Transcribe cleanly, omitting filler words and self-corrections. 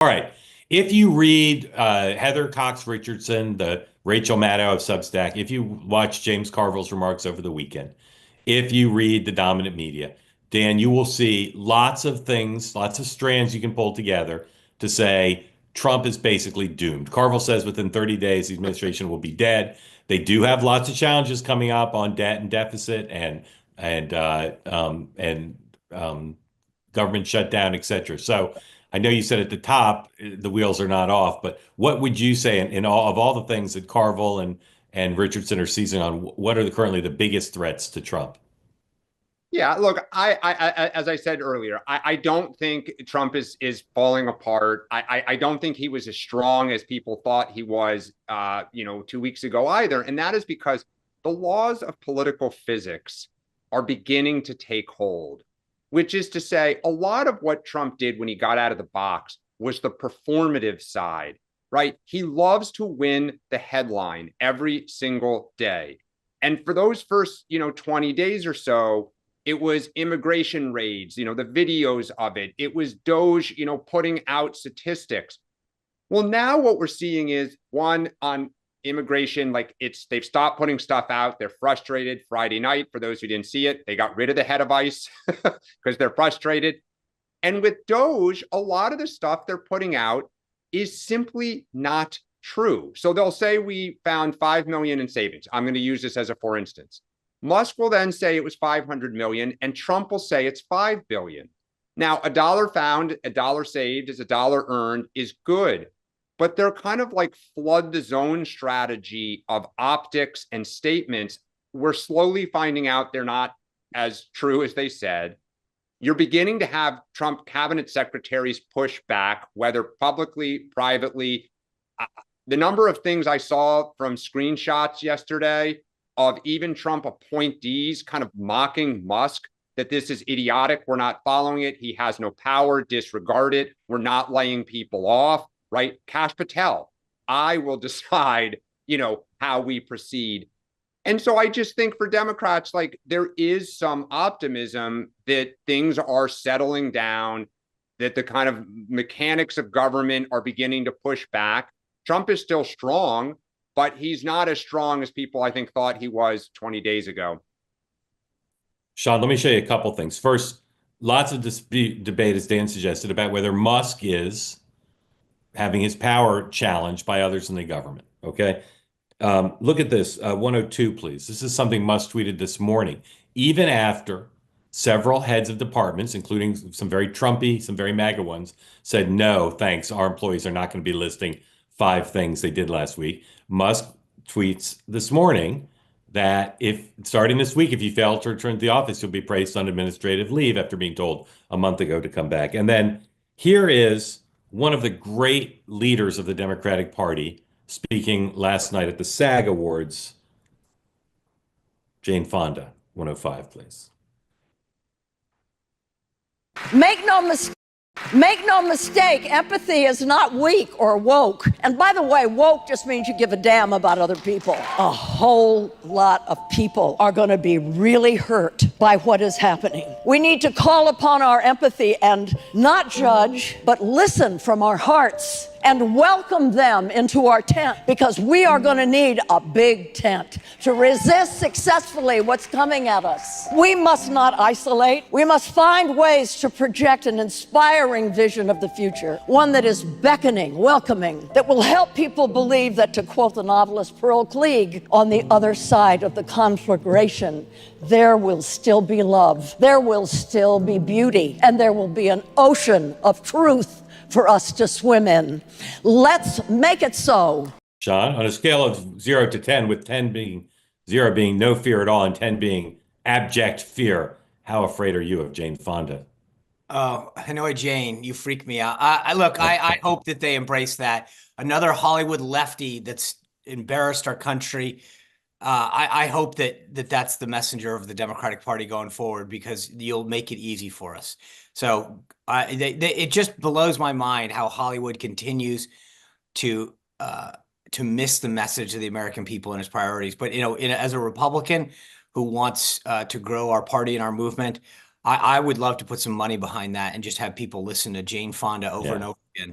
All right. If you read Heather Cox Richardson, the Rachel Maddow of Substack, if you watch James Carville's remarks over the weekend, if you read the dominant media, Dan, you will see lots of things, lots of strands you can pull together to say Trump is basically doomed. Carville says within 30 days, the administration will be dead. They do have lots of challenges coming up on debt and deficit and government shutdown, et cetera. So I know you said at the top the wheels are not off, but what would you say in all the things that Carville and Richardson are seizing on, what are currently the biggest threats to Trump? Yeah, look, as I said earlier, I don't think Trump is falling apart. I don't think he was as strong as people thought he was, 2 weeks ago either, and that is because the laws of political physics are beginning to take hold, which is to say, a lot of what Trump did when he got out of the box was the performative side, right? He loves to win the headline every single day, and for those first, 20 days or so it was immigration raids, the videos of it. It was Doge, putting out statistics. Well, now what we're seeing is one on immigration, like they've stopped putting stuff out. They're frustrated. Friday night, for those who didn't see it, they got rid of the head of ICE because they're frustrated. And with Doge, a lot of the stuff they're putting out is simply not true. So they'll say we found 5 million in savings. I'm going to use this as a for instance. Musk will then say it was 500 million, and Trump will say it's 5 billion. Now, a dollar found, a dollar saved is a dollar earned is good, but they're kind of like flood the zone strategy of optics and statements. We're slowly finding out they're not as true as they said. You're beginning to have Trump cabinet secretaries push back, whether publicly, privately. The number of things I saw from screenshots yesterday of even Trump appointees kind of mocking Musk that this is idiotic. We're not following it. He has no power. Disregard it. We're not laying people off, right? Kash Patel, I will decide, how we proceed. And so I just think for Democrats, like there is some optimism that things are settling down, that the kind of mechanics of government are beginning to push back. Trump is still strong, but he's not as strong as people, I think, thought he was 20 days ago. Sean, let me show you a couple things. First, lots of debate, as Dan suggested, about whether Musk is having his power challenged by others in the government. Okay. Look at this. 102, please. This is something Musk tweeted this morning. Even after several heads of departments, including some very Trumpy, some very MAGA ones, said, no, thanks, our employees are not going to be listing 5 things they did last week. Musk tweets this morning that if starting this week, if you fail to return to the office, you'll be placed on administrative leave after being told a month ago to come back. And then here is one of the great leaders of the Democratic Party speaking last night at the SAG Awards. Jane Fonda, 105, please. Make no mistake. Make no mistake, empathy is not weak or woke. And by the way, woke just means you give a damn about other people. A whole lot of people are going to be really hurt by what is happening. We need to call upon our empathy and not judge, but listen from our hearts and welcome them into our tent, because we are going to need a big tent to resist successfully what's coming at us. We must not isolate. We must find ways to project an inspiring vision of the future, one that is beckoning, welcoming, that will help people believe that, to quote the novelist Pearl Cleage, on the other side of the conflagration, there will still be love, there will still be beauty, and there will be an ocean of truth for us to swim in. Let's make it so. Sean, on a scale of 0 to 10, with 10 being 0 being no fear at all and 10 being abject fear, how afraid are you of Jane Fonda? Oh, Hanoi Jane, you freak me out. I hope that they embrace that. Another Hollywood lefty that's embarrassed our country. I hope that's the messenger of the Democratic Party going forward, because you'll make it easy for us. So it just blows my mind how Hollywood continues to miss the message of the American people and its priorities. But as a Republican who wants to grow our party and our movement, I would love to put some money behind that and just have people listen to Jane Fonda over and over again.